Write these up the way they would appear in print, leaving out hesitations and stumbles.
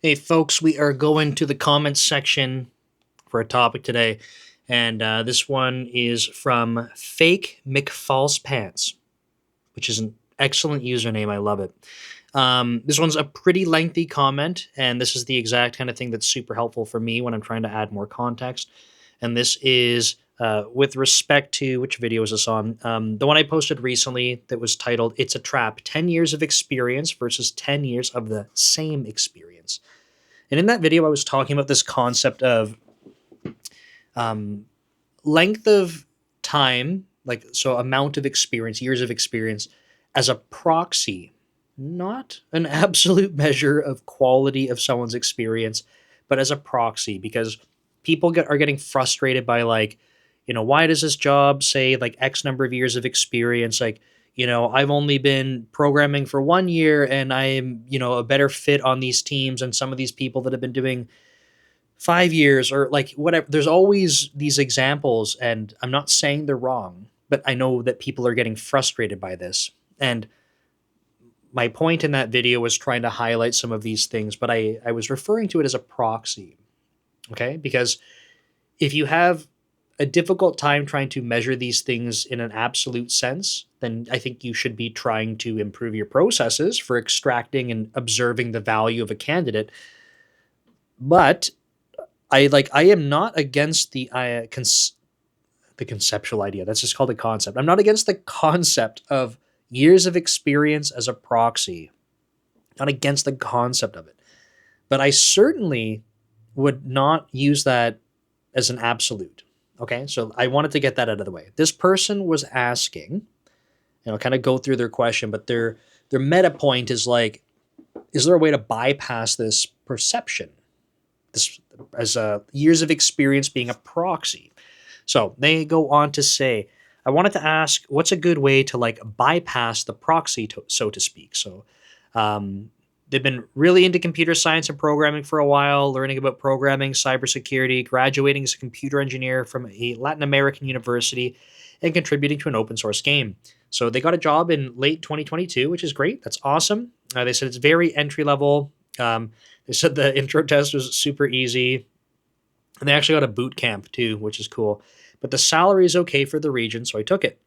Hey, folks, we are going to the comments section for a topic today, and this one is from Fake McFalsePants, which is an excellent username. I love it. This one's a pretty lengthy comment, and this is the exact kind of thing that's super helpful for me when I'm trying to add more context. And this is with respect to which video is this on? The one I posted recently that was titled "It's a Trap: 10 Years of Experience versus 10 Years of the Same Experience." And in that video, I was talking about this concept of um, length of time, like so amount of experience, years of experience, as a proxy, not an absolute measure of quality of someone's experience, but as a proxy, because are getting frustrated by like, why does this job say like X number of years of experience? Like, I've only been programming for 1 year and I'm, a better fit on these teams and some of these people that have been doing 5 years or like whatever. There's always these examples, and I'm not saying they're wrong, but I know that people are getting frustrated by this. And my point in that video was trying to highlight some of these things, but I was referring to it as a proxy, okay? Because if you have a difficult time trying to measure these things in an absolute sense, then I think you should be trying to improve your processes for extracting and observing the value of a candidate. But I am not against the conceptual idea. That's just called a concept. I'm not against the concept of years of experience as a proxy. Not against the concept of it. But I certainly would not use that as an absolute. Okay? So I wanted to get that out of the way. This person was asking, kind of go through their question, but their meta point is like, is there a way to bypass this perception? This as years of experience being a proxy. So they go on to say, I wanted to ask, what's a good way to like bypass the proxy, so to speak? So they've been really into computer science and programming for a while, learning about programming, cybersecurity, graduating as a computer engineer from a Latin American university, and contributing to an open source game. So they got a job in late 2022, which is great. That's awesome. They said it's very entry level. They said the intro test was super easy. And they actually got a boot camp too, which is cool. But the salary is okay for the region, so I took it.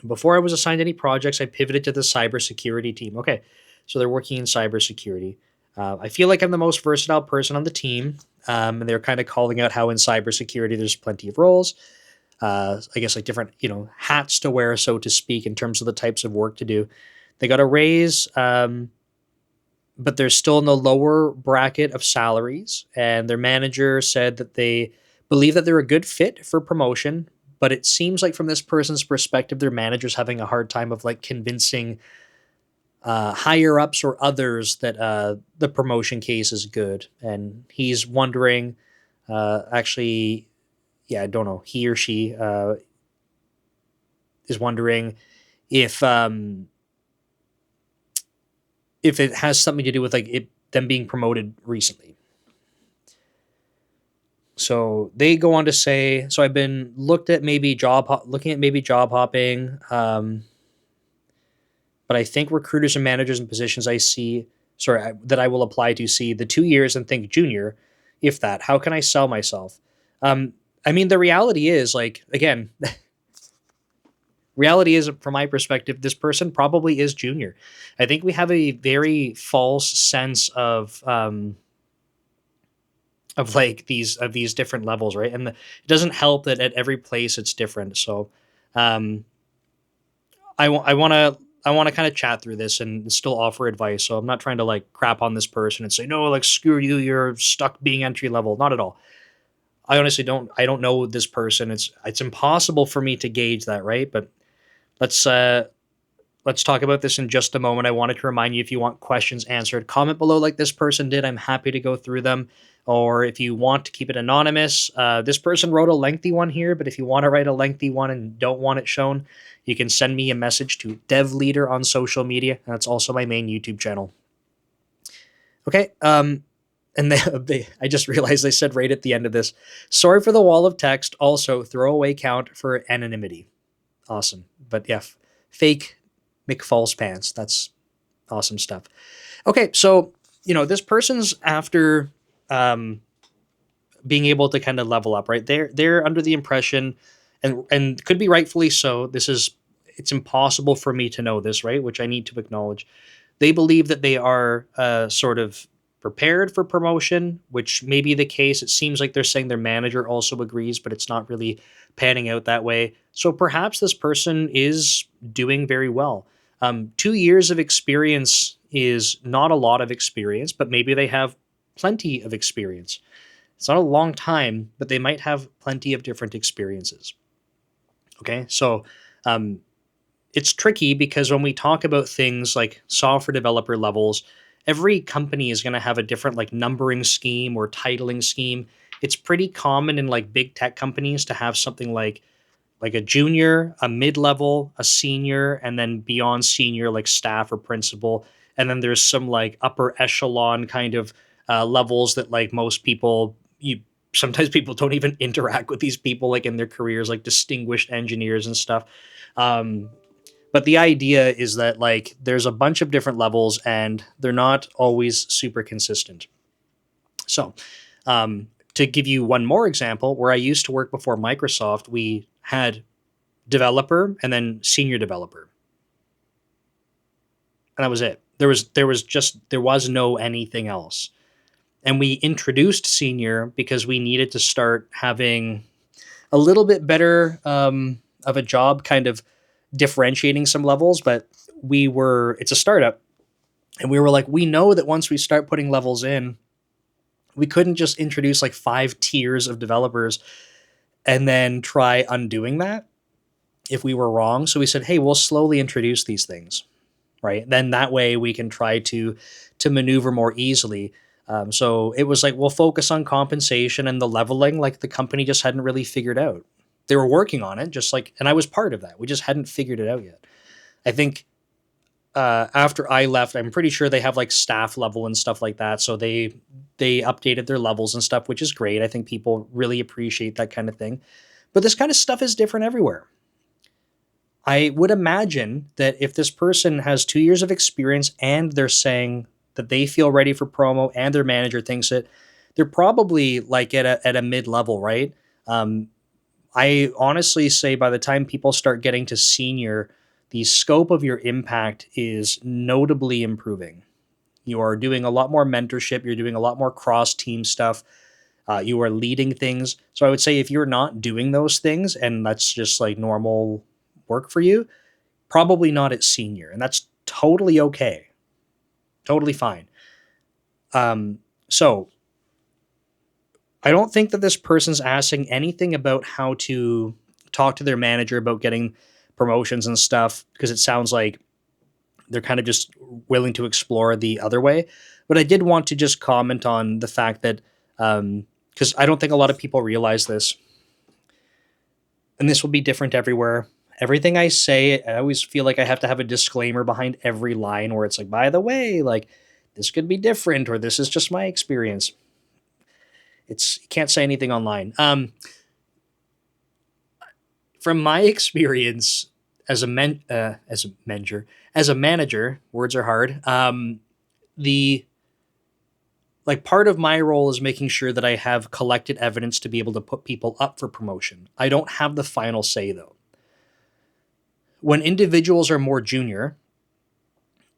Before I was assigned any projects, I pivoted to the cybersecurity team. Okay, so they're working in cybersecurity. I feel like I'm the most versatile person on the team, and they're kind of calling out how in cybersecurity there's plenty of roles. I guess like different hats to wear, so to speak, in terms of the types of work to do. They got a raise, but they're still in the lower bracket of salaries. And their manager said that they believe that they're a good fit for promotion. But it seems like from this person's perspective, their manager's having a hard time of like convincing higher ups or others that the promotion case is good. And he's wondering, actually, yeah, I don't know. He or she is wondering if it has something to do with like them being promoted recently. So they go on to say, so I've been looking at maybe job hopping, but I think recruiters and managers and positions that I will apply to see the 2 years and think junior, if that. How can I sell myself? I mean, the reality is like again, reality is from my perspective, this person probably is junior. I think we have a very false sense of like these different levels, right? And it doesn't help that at every place it's different. So um, I want to kind of chat through this and still offer advice. So I'm not trying to like crap on this person and say no, like screw you, you're stuck being entry level. Not at all. I honestly don't know this person. It's impossible for me to gauge that, right? But let's let's talk about this in just a moment. I wanted to remind you, if you want questions answered, comment below like this person did. I'm happy to go through them. Or if you want to keep it anonymous, this person wrote a lengthy one here, but if you want to write a lengthy one and don't want it shown, you can send me a message to devleader on social media. That's also my main YouTube channel. Okay. And I just realized they said right at the end of this, sorry for the wall of text. Also, throwaway count for anonymity. Awesome. But yeah, fake McFalse pants. That's awesome stuff. Okay, so this person's after um, being able to kind of level up, right? They're under the impression, and could be rightfully so. It's impossible for me to know this, right? Which I need to acknowledge. They believe that they are sort of prepared for promotion, which may be the case. It seems like they're saying their manager also agrees, but it's not really panning out that way. So perhaps this person is doing very well. 2 years of experience is not a lot of experience, but maybe they have plenty of experience. It's not a long time, but they might have plenty of different experiences. Okay. So um, it's tricky because when we talk about things like software developer levels, every company is going to have a different like numbering scheme or titling scheme. It's pretty common in like big tech companies to have something like a junior, a mid-level, a senior, and then beyond senior like staff or principal. And then there's some like upper echelon kind of levels that like most people you sometimes people don't even interact with these people like in their careers, like distinguished engineers and stuff. Um, but the idea is that like there's a bunch of different levels and they're not always super consistent. So, to give you one more example, where I used to work before Microsoft, we had developer and then senior developer, and that was it. There was no anything else. And we introduced senior because we needed to start having a little bit better of a job, kind of differentiating some levels. But it's a startup, and we were like, we know that once we start putting levels in, we couldn't just introduce like 5 tiers of developers and then try undoing that if we were wrong. So we said, hey, we'll slowly introduce these things, right? Then that way we can try to maneuver more easily. So it was like, we'll focus on compensation and the leveling, like the company just hadn't really figured out. They were working on it, just like, and I was part of that. We just hadn't figured it out yet. I think after I left, I'm pretty sure they have like staff level and stuff like that. So they updated their levels and stuff, which is great. I think people really appreciate that kind of thing. But this kind of stuff is different everywhere. I would imagine that if this person has 2 years of experience and they're saying that they feel ready for promo and their manager thinks it, they're probably like at a mid level, right? Um, I honestly say by the time people start getting to senior, the scope of your impact is notably improving. You are doing a lot more mentorship. You're doing a lot more cross team stuff. You are leading things. So I would say if you're not doing those things and that's just like normal work for you, probably not at senior. And that's totally okay. Totally fine. So I don't think that this person's asking anything about how to talk to their manager about getting promotions and stuff because it sounds like they're kind of just willing to explore the other way. But I did want to just comment on the fact that because I don't think a lot of people realize this, and this will be different everywhere. Everything I say, I always feel like I have to have a disclaimer behind every line where it's like, by the way, like this could be different or this is just my experience. You can't say anything online. From my experience as a manager, words are hard. The like part of my role is making sure that I have collected evidence to be able to put people up for promotion. I don't have the final say though. When individuals are more junior,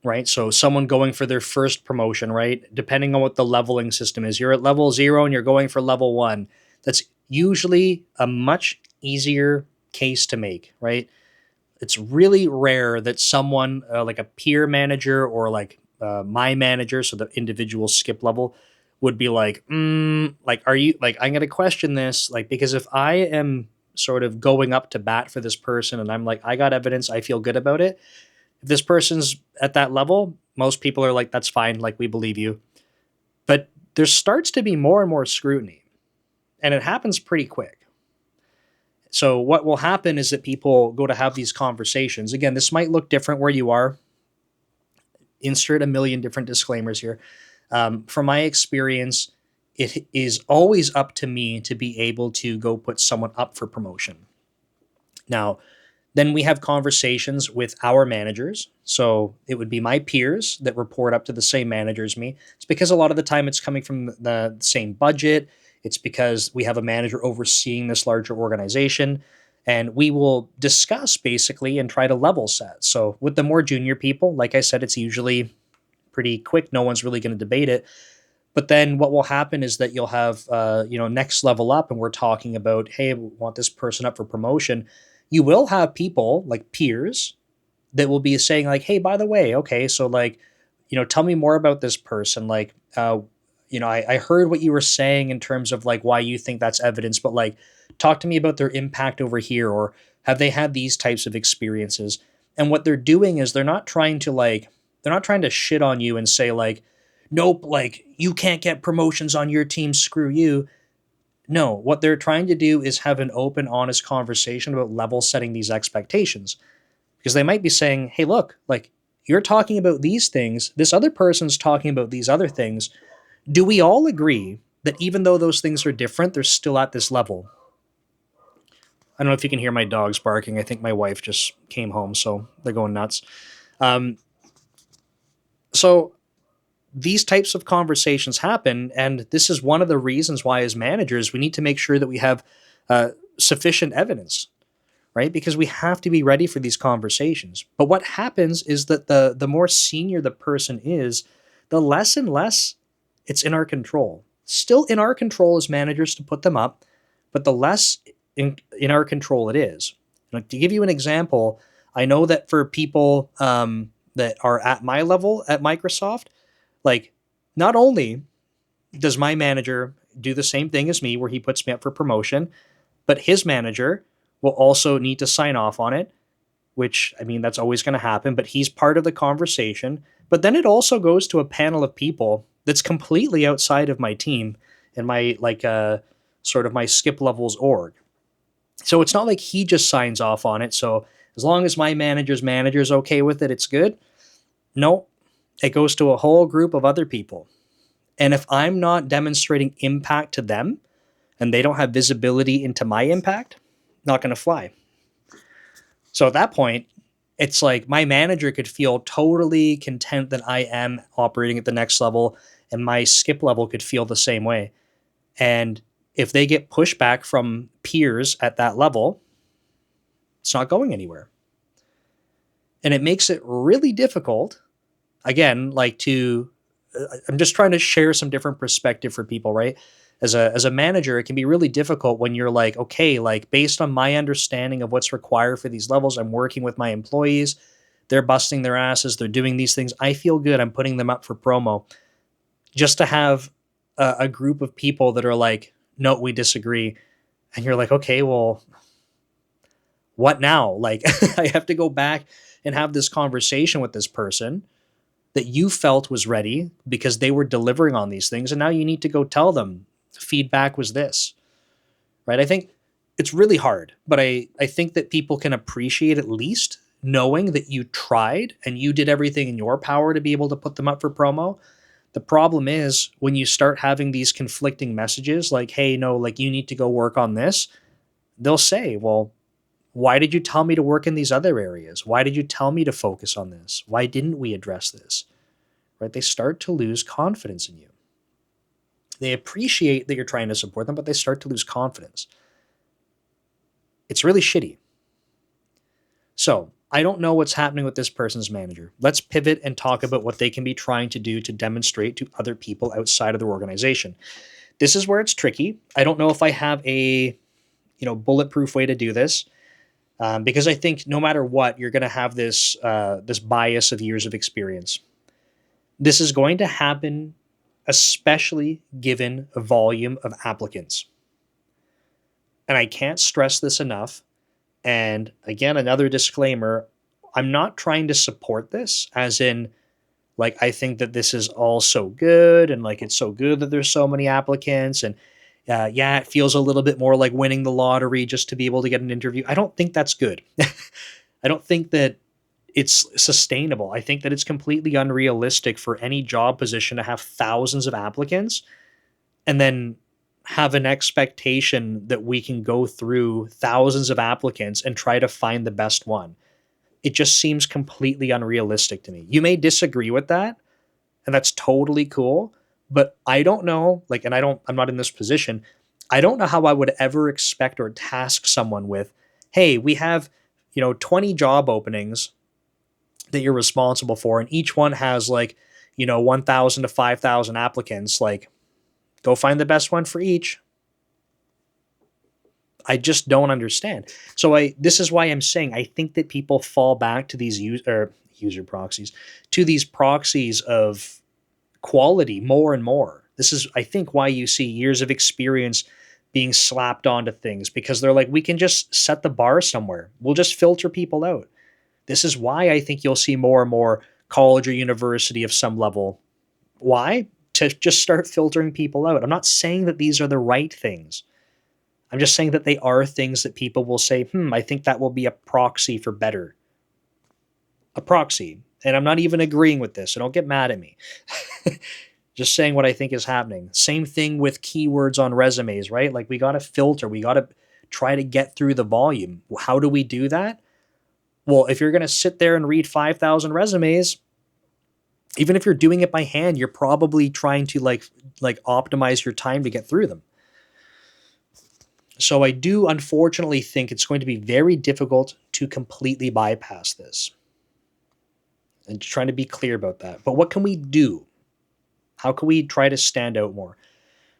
right? So someone going for their first promotion, right? Depending on what the leveling system is, you're at level 0 and you're going for level 1. That's usually a much easier case to make, right? It's really rare that someone like a peer manager or like my manager, so the individual skip level, would be like, like, are you like, I'm going to question this, like, because if I am sort of going up to bat for this person and I'm like, I got evidence, I feel good about it. If this person's at that level, most people are like, that's fine, like, we believe you. But there starts to be more and more scrutiny, and it happens pretty quick. So what will happen is that people go to have these conversations. Again, this might look different where you are. Insert a million different disclaimers here. From my experience, it is always up to me to be able to go put someone up for promotion. Now, Then we have conversations with our managers. So it would be my peers that report up to the same manager as me. It's because a lot of the time it's coming from the same budget. It's because we have a manager overseeing this larger organization. And we will discuss basically and try to level set. So with the more junior people, like I said, it's usually pretty quick. No one's really going to debate it. But then what will happen is that you'll have, next level up, and we're talking about, hey, we want this person up for promotion. You will have people like peers that will be saying like, hey, by the way, okay, so like, tell me more about this person. Like, I heard what you were saying in terms of like why you think that's evidence, but like, talk to me about their impact over here, or have they had these types of experiences? And what they're doing is they're not trying to shit on you and say like, nope, like you can't get promotions on your team, screw you. No, what they're trying to do is have an open, honest conversation about level setting these expectations. Because they might be saying, hey, look, like you're talking about these things, this other person's talking about these other things. Do we all agree that even though those things are different, they're still at this level? I don't know if you can hear my dogs barking. I think my wife just came home, so they're going nuts. Um, so these types of conversations happen, and this is one of the reasons why, as managers, we need to make sure that we have sufficient evidence, right? Because we have to be ready for these conversations. But what happens is that the more senior the person is, the less and less it's in our control. Still in our control as managers to put them up, but the less in our control it is. Like, to give you an example, I know that for people that are at my level at Microsoft, like not only does my manager do the same thing as me, where he puts me up for promotion, but his manager will also need to sign off on it, which, I mean, that's always going to happen, but he's part of the conversation. But then it also goes to a panel of people that's completely outside of my team and my, sort of my skip levels org. So it's not like he just signs off on it. So as long as my manager's okay with it, it's good. No, it goes to a whole group of other people. And if I'm not demonstrating impact to them and they don't have visibility into my impact, not going to fly. So at that point, it's like my manager could feel totally content that I am operating at the next level, and my skip level could feel the same way. And if they get pushback from peers at that level, it's not going anywhere. And it makes it really difficult, again, I'm just trying to share some different perspective for people, right? As a manager, it can be really difficult when you're like, okay, like based on my understanding of what's required for these levels, I'm working with my employees, they're busting their asses, they're doing these things, I feel good, I'm putting them up for promo. Just to have a group of people that are like, no, we disagree. And you're like, okay, well, what now? Like, I have to go back and have this conversation with this person that you felt was ready because they were delivering on these things. And now you need to go tell them feedback was this, right? I think it's really hard, but I think that people can appreciate at least knowing that you tried and you did everything in your power to be able to put them up for promo. The problem is when you start having these conflicting messages like, hey, no, like you need to go work on this, they'll say, well, why did you tell me to work in these other areas? Why did you tell me to focus on this? Why didn't we address this? Right? They start to lose confidence in you. They appreciate that you're trying to support them, but they start to lose confidence. It's really shitty. So I don't know what's happening with this person's manager. Let's pivot and talk about what they can be trying to do to demonstrate to other people outside of their organization. This is where it's tricky. I don't know if I have a bulletproof way to do this, because I think no matter what, you're going to have this bias of years of experience. This is going to happen, especially given a volume of applicants. And I can't stress this enough. And again, another disclaimer, I'm not trying to support this as in, like, I think that this is all so good and like it's so good that there's so many applicants. And yeah, it feels a little bit more like winning the lottery just to be able to get an interview. I don't think that's good. I don't think that it's sustainable. I think that it's completely unrealistic for any job position to have thousands of applicants and then have an expectation that we can go through thousands of applicants and try to find the best one. It just seems completely unrealistic to me. You may disagree with that, and that's totally cool, but I don't know, like, and I'm not in this position. I don't know how I would ever expect or task someone with, hey, we have, 20 job openings that you're responsible for, and each one has like, 1,000 to 5,000 applicants. Like, go find the best one for each. I just don't understand. So this is why I'm saying I think that people fall back to these user proxies, to these proxies of quality more and more. This is, I think, why you see years of experience being slapped onto things, because they're like, we can just set the bar somewhere. We'll just filter people out. This is why I think you'll see more and more college or university of some level. Why? To just start filtering people out. I'm not saying that these are the right things. I'm just saying that they are things that people will say, I think that will be a proxy for better. A proxy. And I'm not even agreeing with this, so don't get mad at me. Just saying what I think is happening. Same thing with keywords on resumes, right? Like, we got to filter, we got to try to get through the volume. How do we do that? Well, if you're going to sit there and read 5,000 resumes, even if you're doing it by hand, you're probably trying to like optimize your time to get through them. So I do unfortunately think it's going to be very difficult to completely bypass this. And trying to be clear about that. But what can we do? How can we try to stand out more?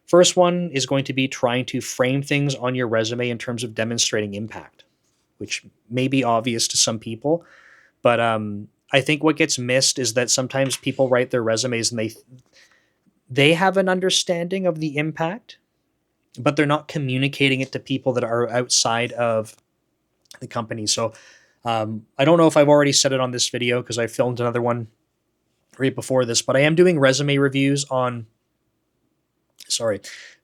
First one is going to be trying to frame things on your resume in terms of demonstrating impact, which may be obvious to some people. But I think what gets missed is that sometimes people write their resumes and they have an understanding of the impact, but they're not communicating it to people that are outside of the company. So I don't know if I've already said it on this video because I filmed another one right before this, but I am doing resume reviews on, sorry,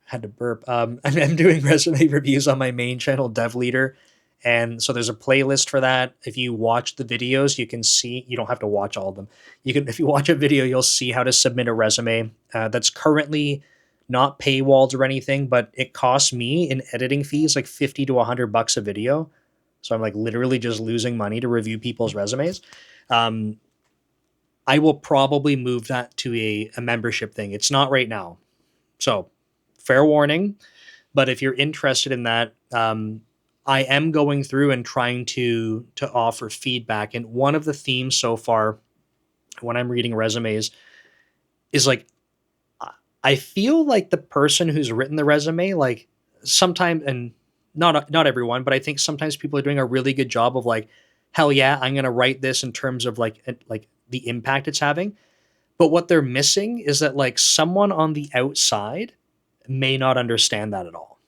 I had to burp. I'm doing resume reviews on my main channel, Dev Leader. And so there's a playlist for that. If you watch the videos, you can see, you don't have to watch all of them. You can, if you watch a video, you'll see how to submit a resume that's currently not paywalled or anything, but it costs me in editing fees like 50 to $100 a video. So I'm like literally just losing money to review people's resumes. I will probably move that to a membership thing. It's not right now. So fair warning, but if you're interested in that, I am going through and trying to offer feedback. And one of the themes so far when I'm reading resumes is like, I feel like the person who's written the resume, like sometimes, and not everyone, but I think sometimes people are doing a really good job of like, hell yeah, I'm going to write this in terms of like the impact it's having. But what they're missing is that like someone on the outside may not understand that at all.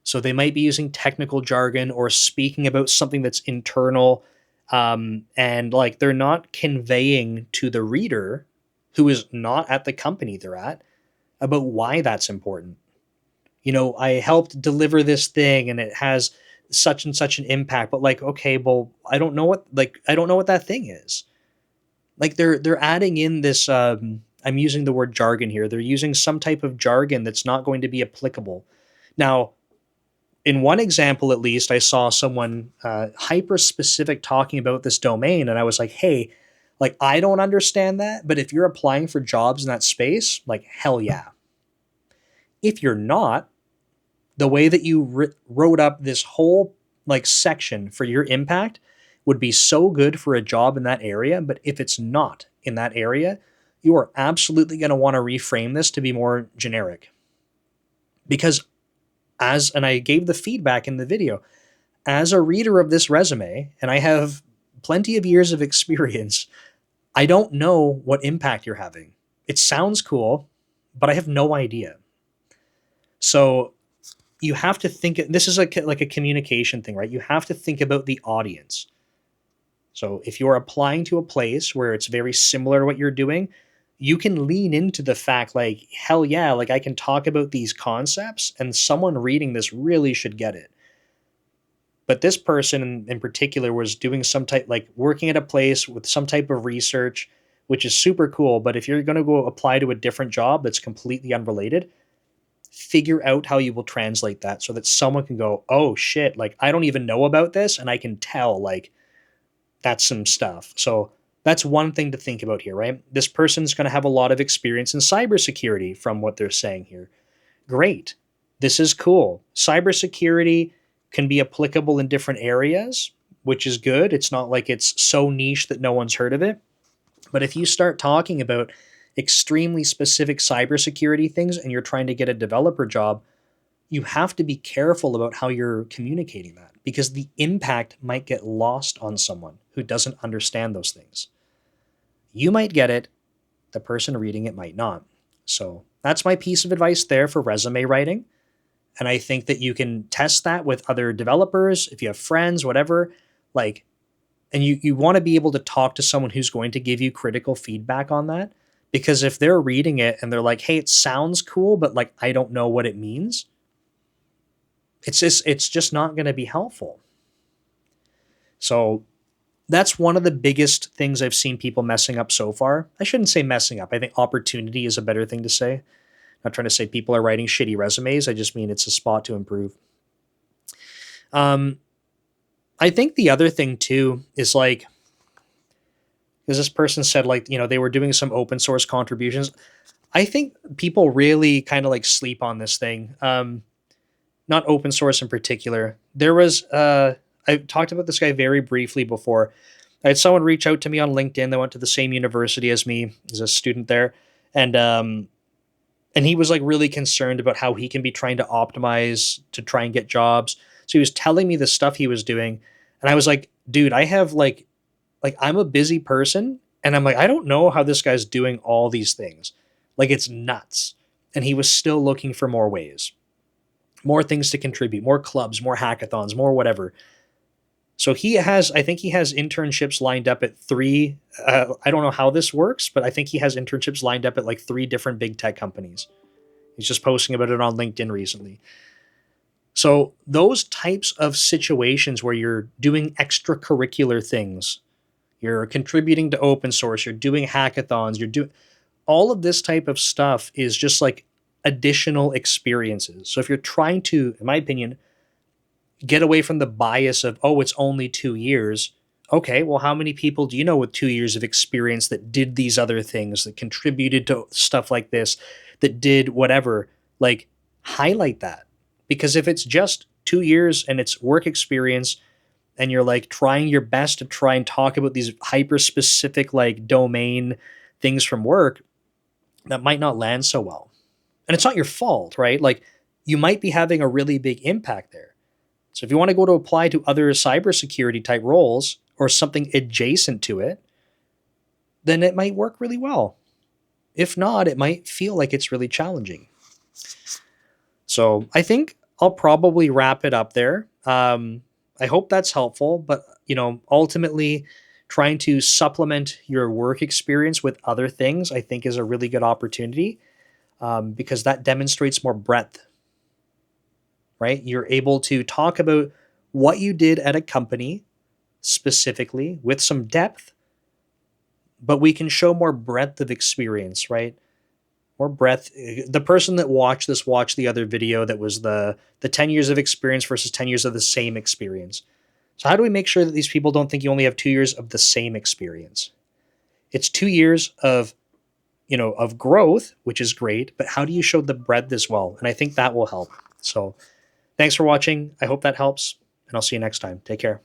So they might be using technical jargon or speaking about something that's internal, and like they're not conveying to the reader who is not at the company they're at about why that's important. I helped deliver this thing and it has such and such an impact, but like, okay, well, I don't know what that thing is. Like they're adding in this, I'm using the word jargon here. They're using some type of jargon that's not going to be applicable. Now, in one example, at least, I saw someone hyper specific talking about this domain, and I was like, hey, like, I don't understand that, but if you're applying for jobs in that space, like, hell yeah. If you're not, the way that you wrote up this whole like section for your impact would be so good for a job in that area, but if it's not in that area, you are absolutely going to want to reframe this to be more generic. Because and I gave the feedback in the video, as a reader of this resume, and I have plenty of years of experience, I don't know what impact you're having. It sounds cool, but I have no idea. So you have to think, this is like a communication thing, right? You have to think about the audience. So if you're applying to a place where it's very similar to what you're doing, you can lean into the fact like, hell yeah, like I can talk about these concepts and someone reading this really should get it. But this person in particular was doing some type, like working at a place with some type of research, which is super cool. But if you're going to go apply to a different job that's completely unrelated, figure out how you will translate that so that someone can go, oh shit, like I don't even know about this and I can tell like that's some stuff. So that's one thing to think about here, right? This person's going to have a lot of experience in cybersecurity from what they're saying here. Great. This is cool. Cybersecurity can be applicable in different areas, which is good. It's not like it's so niche that no one's heard of it. But if you start talking about extremely specific cybersecurity things and you're trying to get a developer job, you have to be careful about how you're communicating that because the impact might get lost on someone who doesn't understand those things. You might get it, the person reading it might not. So that's my piece of advice there for resume writing. And I think that you can test that with other developers, if you have friends, whatever, like, and you want to be able to talk to someone who's going to give you critical feedback on that. Because if they're reading it and they're like, hey, it sounds cool, but like, I don't know what it means, it's just not going to be helpful. So that's one of the biggest things I've seen people messing up so far. I shouldn't say messing up. I think opportunity is a better thing to say. I'm not trying to say people are writing shitty resumes. I just mean it's a spot to improve. I think the other thing too is like, because this person said like, they were doing some open source contributions. I think people really kind of like sleep on this thing. Not open source in particular. There was, I talked about this guy very briefly before. I had someone reach out to me on LinkedIn that went to the same university as me. He's a student there. And he was like really concerned about how he can be trying to optimize to try and get jobs. So he was telling me the stuff he was doing. And I was like, dude, I have like I'm a busy person. And I'm like, I don't know how this guy's doing all these things. Like it's nuts. And he was still looking for more ways, more things to contribute, more clubs, more hackathons, more whatever. So I think he has internships lined up at three. I don't know how this works, but I think he has internships lined up at like three different big tech companies. He's just posting about it on LinkedIn recently. So those types of situations where you're doing extracurricular things, you're contributing to open source, you're doing hackathons, you're doing all of this type of stuff is just like additional experiences. So if you're trying to, in my opinion, get away from the bias of, oh, it's only 2 years. Okay, well, how many people do you know with 2 years of experience that did these other things, that contributed to stuff like this, that did whatever? Like, highlight that. Because if it's just 2 years and it's work experience and you're like trying your best to try and talk about these hyper specific like domain things from work, that might not land so well. And it's not your fault, right? Like, you might be having a really big impact there. So if you want to go to apply to other cybersecurity type roles or something adjacent to it, then it might work really well. If not, it might feel like it's really challenging. So I think I'll probably wrap it up there. I hope that's helpful, but ultimately trying to supplement your work experience with other things, I think is a really good opportunity because that demonstrates more breadth. Right? You're able to talk about what you did at a company specifically with some depth, but we can show more breadth of experience, right? More breadth. The person that watched the other video that was the 10 years of experience versus 10 years of the same experience. So how do we make sure that these people don't think you only have 2 years of the same experience? It's 2 years of growth, which is great, but how do you show the breadth as well? And I think that will help. So thanks for watching. I hope that helps, and I'll see you next time. Take care.